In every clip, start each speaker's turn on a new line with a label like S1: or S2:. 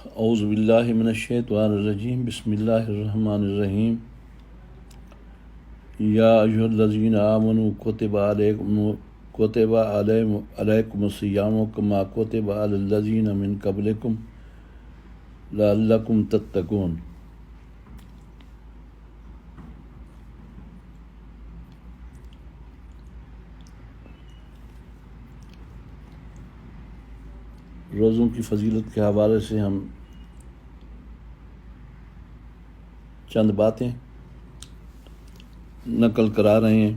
S1: اعوذ باللہ من الشیطان الرجیم بسم اللہ الرحمن الرحیم یا ایھا الذین آمنوا کتب علیکم الصیام کما کتب علی الذین من قبلکم لعلکم تتقون۔ روزوں کی فضیلت کے حوالے سے ہم چند باتیں نقل کرا رہے ہیں۔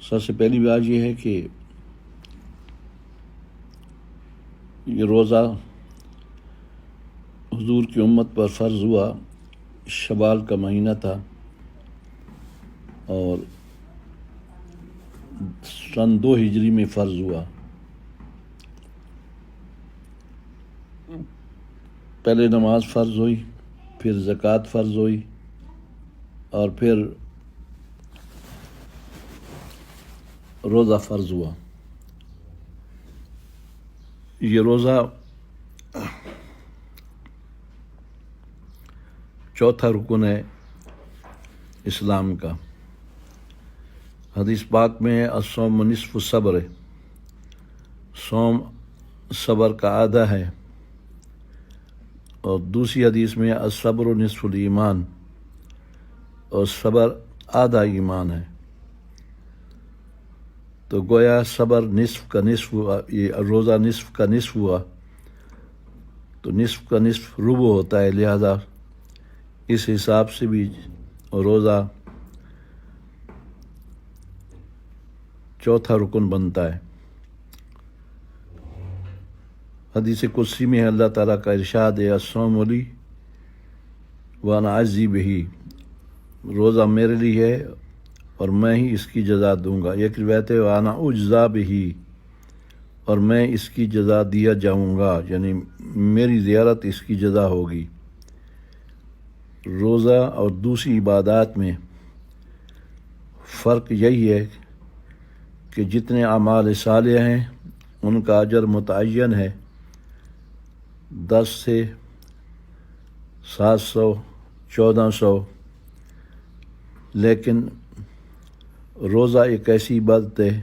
S1: سب سے پہلی بات یہ ہے کہ یہ روزہ حضور کی امت پر فرض ہوا، شوال کا مہینہ تھا اور سن 2 ہجری میں فرض ہوا۔ پہلے نماز فرض ہوئی، پھر زکوٰۃ فرض ہوئی اور پھر روزہ فرض ہوا۔ یہ روزہ چوتھا رکن ہے اسلام کا۔ حدیث پاک میں الصوم نصف الصبر ہے، صوم صبر کا آدھا ہے، اور دوسری حدیث میں الصبر نصف الایمان، اور صبر آدھا ایمان ہے۔ تو گویا صبر نصف کا نصف ہوا، یہ روزہ نصف کا نصف ہوا تو نصف کا نصف ربع ہوتا ہے، لہذا اس حساب سے بھی روزہ چوتھا رکن بنتا ہے۔ حدیث قدسی میں اللہ تعالیٰ کا ارشاد ہے الصوم لی وانا اجزی بہ، روزہ میرے لیے ہے اور میں ہی اس کی جزا دوں گا۔ ایک روایت ہے وانا اجزا بہ، اور میں اس کی جزا دیا جاؤں گا، یعنی میری زیارت اس کی جزا ہوگی۔ روزہ اور دوسری عبادات میں فرق یہی ہے کہ جتنے اعمال صالح ہیں ان کا اجر متعین ہے، 10 سے 700 1400، لیکن روزہ ایک ایسی عبادت ہے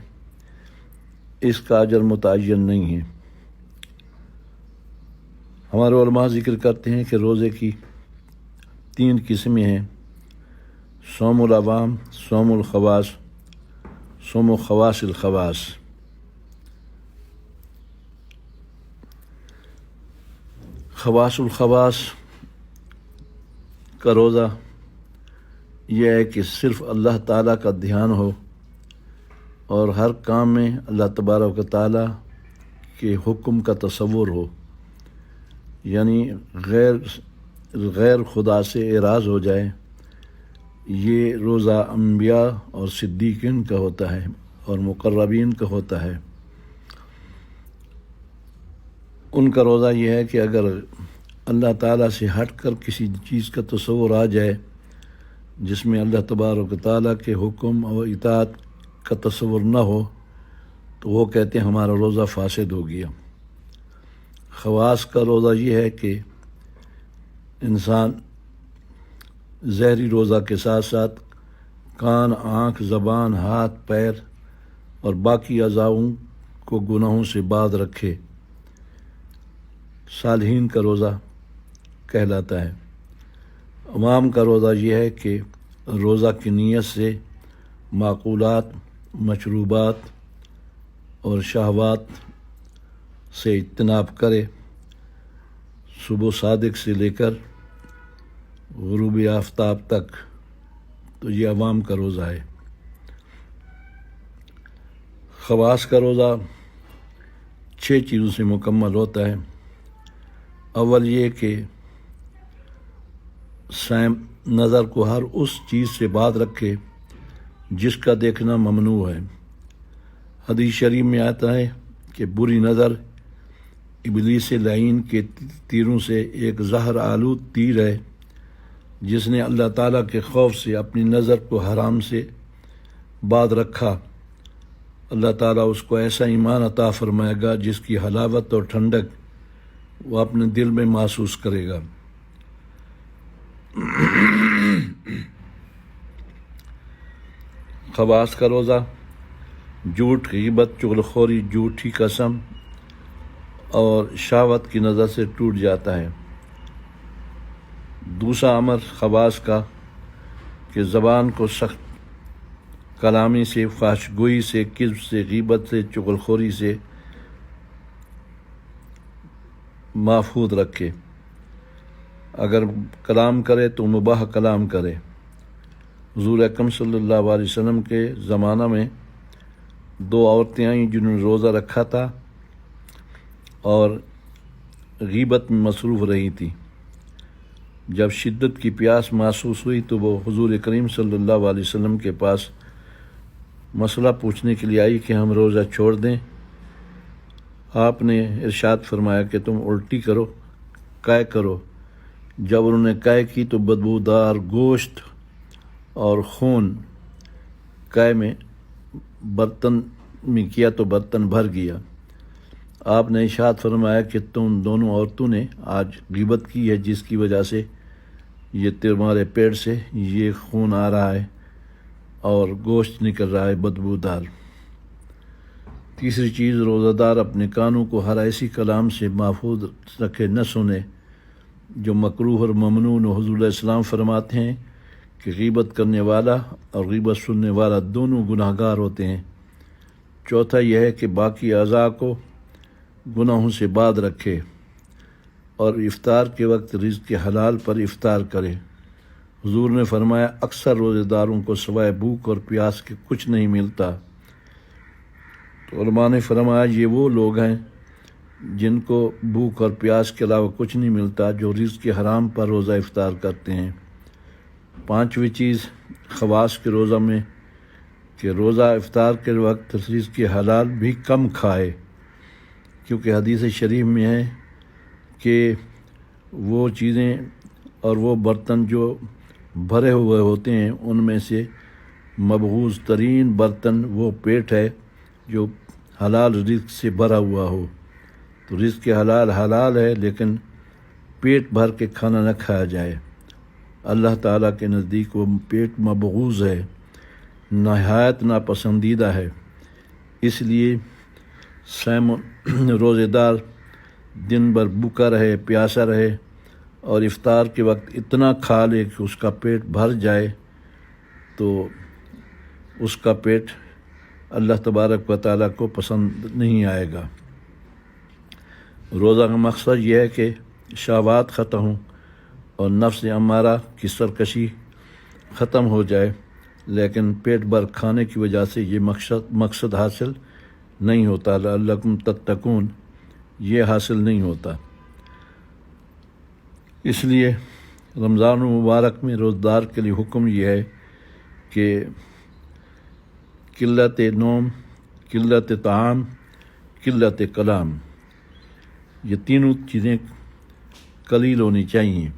S1: اس کا اجر متعین نہیں ہے۔ ہمارے علماء ذکر کرتے ہیں کہ روزے کی 3 قسمیں ہیں: صوم العوام، صوم الخواص، صوم خواص الخواص۔ خواص الخواص کا روزہ یہ ہے کہ صرف اللہ تعالیٰ کا دھیان ہو اور ہر کام میں اللہ تبارک و تعالیٰ کے حکم کا تصور ہو، یعنی غیر خدا سے اعراض ہو جائے۔ یہ روزہ انبیاء اور صدیقین کا ہوتا ہے اور مقربین کا ہوتا ہے۔ ان کا روزہ یہ ہے کہ اگر اللہ تعالیٰ سے ہٹ کر کسی چیز کا تصور آ جائے جس میں اللہ تبارک و تعالیٰ کے حکم اور اطاعت کا تصور نہ ہو تو وہ کہتے ہیں ہمارا روزہ فاسد ہو گیا۔ خواص کا روزہ یہ ہے کہ انسان ظاہری روزہ کے ساتھ ساتھ کان، آنکھ، زبان، ہاتھ، پیر اور باقی اعضاؤں کو گناہوں سے باز رکھے۔ صالحین کا روزہ کہلاتا ہے۔ عوام کا روزہ یہ ہے کہ روزہ کی نیت سے معقولات، مشروبات اور شہوات سے اجتناب کرے، صبح صادق سے لے کر غروب آفتاب تک، تو یہ عوام کا روزہ ہے۔ خواص کا روزہ 6 چیزوں سے مکمل ہوتا ہے۔ اول یہ کہ صائم نظر کو ہر اس چیز سے باز رکھے جس کا دیکھنا ممنوع ہے۔ حدیث شریف میں آتا ہے کہ بری نظر ابلیس لعین کے تیروں سے ایک زہر آلود تیر ہے جس نے اللہ تعالیٰ کے خوف سے اپنی نظر کو حرام سے باز رکھا، اللہ تعالیٰ اس کو ایسا ایمان عطا فرمائے گا جس کی حلاوت اور ٹھنڈک وہ اپنے دل میں محسوس کرے گا۔ خواص کا روزہ جھوٹ، غیبت، چغلخوری، جھوٹی قسم اور شہوت کی نظر سے ٹوٹ جاتا ہے۔ دوسرا امر خواص کا کہ زبان کو سخت کلامی سے، فحش گوئی سے، کذب سے، غیبت سے، چغلخوری سے محفوظ رکھے۔ اگر کلام کرے تو مباح کلام کرے۔ حضور اکرم صلی اللہ علیہ وسلم کے زمانہ میں 2 عورتیں آئیں جنہوں نے روزہ رکھا تھا اور غیبت میں مصروف رہی تھیں۔ جب شدت کی پیاس محسوس ہوئی تو وہ حضور کریم صلی اللہ علیہ وسلم کے پاس مسئلہ پوچھنے کے لیے آئی کہ ہم روزہ چھوڑ دیں۔ آپ نے ارشاد فرمایا کہ تم الٹی کرو، قے کرو۔ جب انہوں نے قے کی تو بدبودار گوشت اور خون قے میں برتن میں کیا تو برتن بھر گیا۔ آپ نے ارشاد فرمایا کہ تم دونوں عورتوں نے آج غیبت کی ہے، جس کی وجہ سے یہ تمہارے پیٹ سے یہ خون آ رہا ہے اور گوشت نکل رہا ہے بدبودار۔ تیسری چیز، روزہ دار اپنے کانوں کو ہر ایسی کلام سے محفوظ رکھے، نہ سنے جو مکروہ اور ممنوع۔ حضور علیہ السلام فرماتے ہیں کہ غیبت کرنے والا اور غیبت سننے والا دونوں گناہگار ہوتے ہیں۔ چوتھا یہ ہے کہ باقی اعضاء کو گناہوں سے باز رکھے اور افطار کے وقت رزق کے حلال پر افطار کرے۔ حضور نے فرمایا اکثر روزے داروں کو سوائے بھوک اور پیاس کے کچھ نہیں ملتا۔ تو علماء نے فرمایا یہ وہ لوگ ہیں جن کو بھوک اور پیاس کے علاوہ کچھ نہیں ملتا، جو رزق کے حرام پر روزہ افطار کرتے ہیں۔ پانچویں چیز خواص کے روزہ میں کہ روزہ افطار کے وقت رزق کے حلال بھی کم کھائے، کیونکہ حدیث شریف میں ہے کہ وہ چیزیں اور وہ برتن جو بھرے ہوئے ہوتے ہیں ان میں سے مبغوض ترین برتن وہ پیٹ ہے جو حلال رزق سے بھرا ہوا ہو۔ تو رزق حلال حلال ہے، لیکن پیٹ بھر کے کھانا نہ کھایا جائے۔ اللہ تعالیٰ کے نزدیک وہ پیٹ مبغوض ہے، نہایت ناپسندیدہ ہے۔ اس لیے روزے دار دن بھر بھوکا رہے، پیاسا رہے اور افطار کے وقت اتنا کھا لے کہ اس کا پیٹ بھر جائے، تو اس کا پیٹ اللہ تبارک و تعالیٰ کو پسند نہیں آئے گا۔ روزہ کا مقصد یہ ہے کہ شہوات ختم ہوں اور نفس امارہ کی سرکشی ختم ہو جائے، لیکن پیٹ بھر کھانے کی وجہ سے یہ مقصد حاصل نہیں ہوتا۔ لعلکم تتقون، یہ حاصل نہیں ہوتا۔ اس لیے رمضان المبارک میں روزدار کے لیے حکم یہ ہے کہ قلت نوم، قلت طعام، قلت کلام، یہ تینوں چیزیں قلیل ہونی چاہیے۔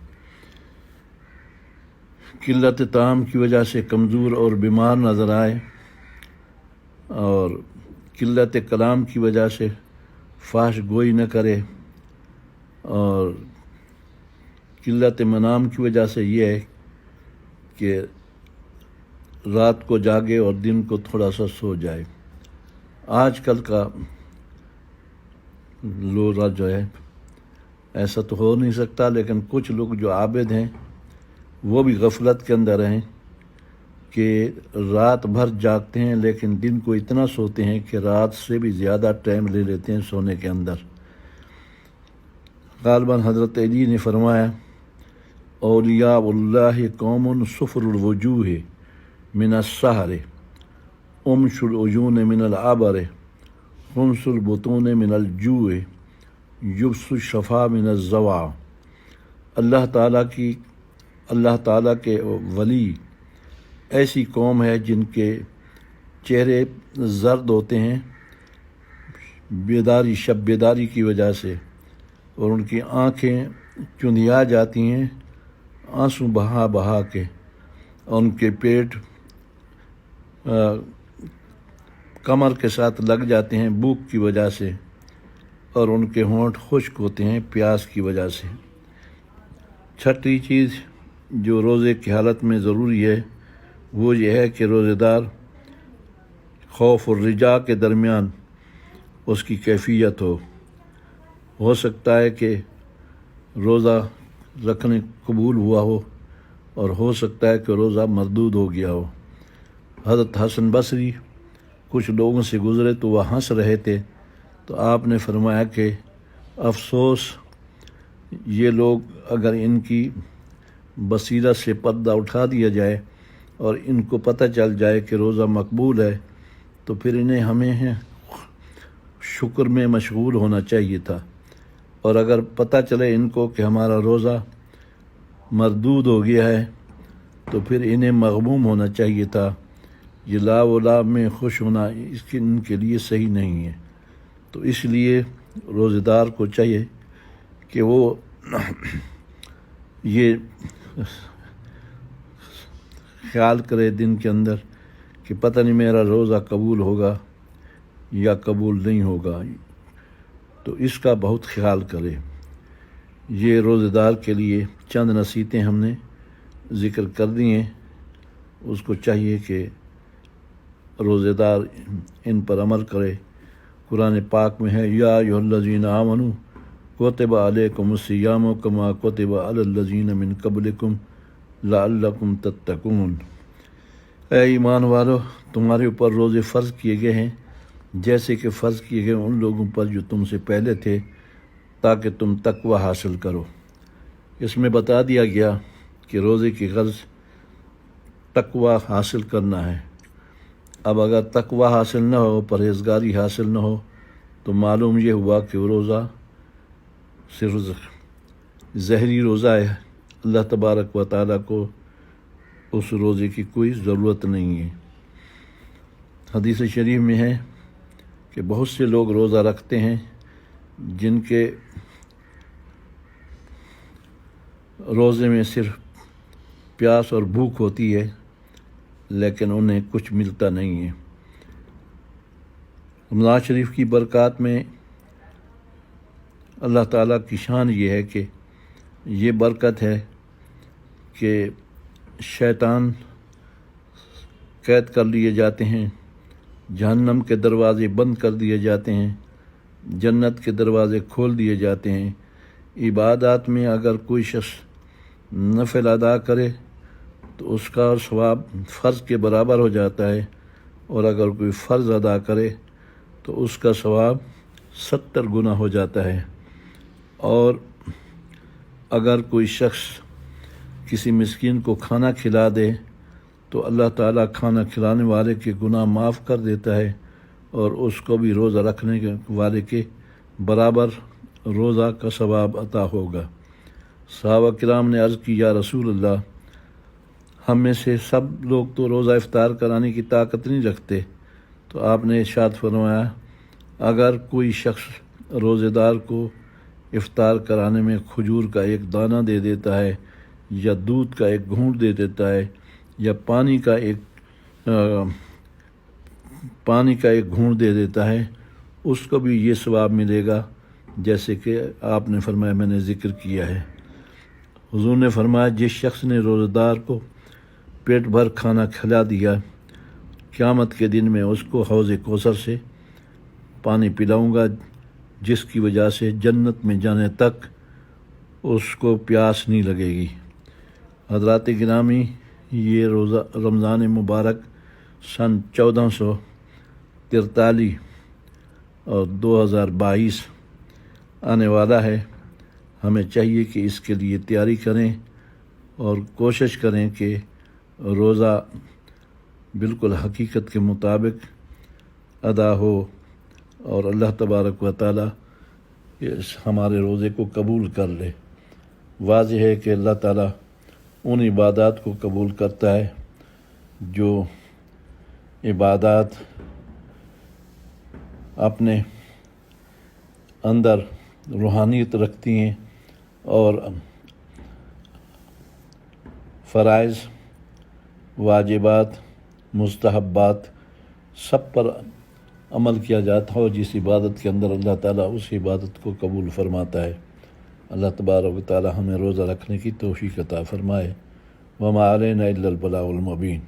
S1: قلت طعام کی وجہ سے کمزور اور بیمار نظر آئے، اور قلت کلام کی وجہ سے فحش گوئی نہ کرے، اور قلت منام کی وجہ سے یہ ہے کہ رات کو جاگے اور دن کو تھوڑا سا سو جائے۔ آج کل کا روزہ جو ہے ایسا تو ہو نہیں سکتا، لیکن کچھ لوگ جو عابد ہیں وہ بھی غفلت کے اندر ہیں کہ رات بھر جاگتے ہیں لیکن دن کو اتنا سوتے ہیں کہ رات سے بھی زیادہ ٹائم لے لیتے ہیں سونے کے اندر۔ غالباً حضرت علی نے فرمایا اولیاء اللہ قوم صفر الوجوہ من السحر، امش العیون من العبر، خمس البطون من الجوع، یبس الشفا من الزوع۔ اللہ تعالیٰ کے ولی ایسی قوم ہے جن کے چہرے زرد ہوتے ہیں شب بیداری کی وجہ سے، اور ان کی آنکھیں چندھیا جاتی ہیں آنسو بہا بہا کے، اور ان کے پیٹ کمر کے ساتھ لگ جاتے ہیں بھوک کی وجہ سے، اور ان کے ہونٹ خشک ہوتے ہیں پیاس کی وجہ سے۔ چھٹی چیز جو روزے کی حالت میں ضروری ہے وہ یہ ہے کہ روزے دار خوف اور رجا کے درمیان اس کی کیفیت ہو سکتا ہے کہ روزہ رکھنے قبول ہوا اور ہو سکتا ہے کہ روزہ مردود ہو گیا ہو۔ حضرت حسن بصری کچھ لوگوں سے گزرے تو وہ ہنس رہے تھے، تو آپ نے فرمایا کہ افسوس یہ لوگ، اگر ان کی بصیرت سے پردہ اٹھا دیا جائے اور ان کو پتہ چل جائے کہ روزہ مقبول ہے تو پھر انہیں ہمیں شکر میں مشغول ہونا چاہیے تھا، اور اگر پتہ چلے ان کو کہ ہمارا روزہ مردود ہو گیا ہے تو پھر انہیں مغموم ہونا چاہیے تھا۔ یہ لا و لا میں خوش ہونا ان کے لیے صحیح نہیں ہے۔ تو اس لیے روزہ دار کو چاہیے کہ وہ یہ خیال کرے دن کے اندر کہ پتہ نہیں میرا روزہ قبول ہوگا یا قبول نہیں ہوگا، تو اس کا بہت خیال کرے۔ یہ روزہ دار کے لیے چند نصیحتیں ہم نے ذکر کر دی ہیں، اس کو چاہیے کہ روزہ دار ان پر عمل کرے۔ قرآن پاک میں ہے یا ایھا الذین آمنوا کتب علیکم الصیام کما کتب علی الذین من قبلکم لعلکم تتقون۔ اے ایمان والو، تمہارے اوپر روزے فرض کیے گئے ہیں جیسے کہ فرض کیے گئے ان لوگوں پر جو تم سے پہلے تھے، تاکہ تم تقوی حاصل کرو۔ اس میں بتا دیا گیا کہ روزے کی غرض تقوی حاصل کرنا ہے۔ اب اگر تقوی حاصل نہ ہو، پرہیزگاری حاصل نہ ہو، تو معلوم یہ ہوا کہ وہ روزہ صرف ظاہری روزہ ہے، اللہ تبارک و تعالیٰ کو اس روزے کی کوئی ضرورت نہیں ہے۔ حدیث شریف میں ہے کہ بہت سے لوگ روزہ رکھتے ہیں جن کے روزے میں صرف پیاس اور بھوک ہوتی ہے لیکن انہیں کچھ ملتا نہیں ہے۔ رمضان شریف کی برکات میں اللہ تعالیٰ کی شان یہ ہے کہ یہ برکت ہے کہ شیطان قید کر لیے جاتے ہیں، جہنم کے دروازے بند کر دیے جاتے ہیں، جنت کے دروازے کھول دیے جاتے ہیں۔ عبادات میں اگر کوئی شخص نفل ادا کرے تو اس کا ثواب فرض کے برابر ہو جاتا ہے، اور اگر کوئی فرض ادا کرے تو اس کا ثواب 70 گنا ہو جاتا ہے۔ اور اگر کوئی شخص کسی مسکین کو کھانا کھلا دے تو اللہ تعالیٰ کھانا کھلانے والے کے گناہ معاف کر دیتا ہے، اور اس کو بھی روزہ رکھنے والے کے برابر روزہ کا ثواب عطا ہوگا۔ صحابہ کرام نے عرض کی یا رسول اللہ، ہم میں سے سب لوگ تو روزہ افطار کرانے کی طاقت نہیں رکھتے، تو آپ نے ارشاد فرمایا اگر کوئی شخص روزے دار کو افطار کرانے میں کھجور کا ایک دانہ دے دیتا ہے، یا دودھ کا ایک گھونٹ دے دیتا ہے، یا پانی کا ایک گھونٹ دے دیتا ہے، اس کو بھی یہ ثواب ملے گا جیسے کہ آپ نے فرمایا میں نے ذکر کیا ہے۔ حضور نے فرمایا جس شخص نے روزہ دار کو پیٹ بھر کھانا کھلا دیا، قیامت کے دن میں اس کو حوض کوثر سے پانی پلاؤں گا، جس کی وجہ سے جنت میں جانے تک اس کو پیاس نہیں لگے گی۔ حضرات گرامی، یہ روزہ رمضان مبارک سن 1443 اور 2022 آنے والا ہے۔ ہمیں چاہیے کہ اس کے لیے تیاری کریں اور کوشش کریں کہ روزہ بالکل حقیقت کے مطابق ادا ہو، اور اللہ تبارک و تعالیٰ اس ہمارے روزے کو قبول کر لے۔ واضح ہے کہ اللہ تعالیٰ ان عبادات کو قبول کرتا ہے جو عبادات اپنے اندر روحانیت رکھتی ہیں اور فرائض، واجبات، مستحبات سب پر عمل کیا جاتا ہو جس عبادت کے اندر اللہ تعالیٰ اس عبادت کو قبول فرماتا ہے۔ اللہ تبارک و تعالیٰ ہمیں روزہ رکھنے کی توفیق عطا فرمائے۔ وما علینا الا البلاغ المبین۔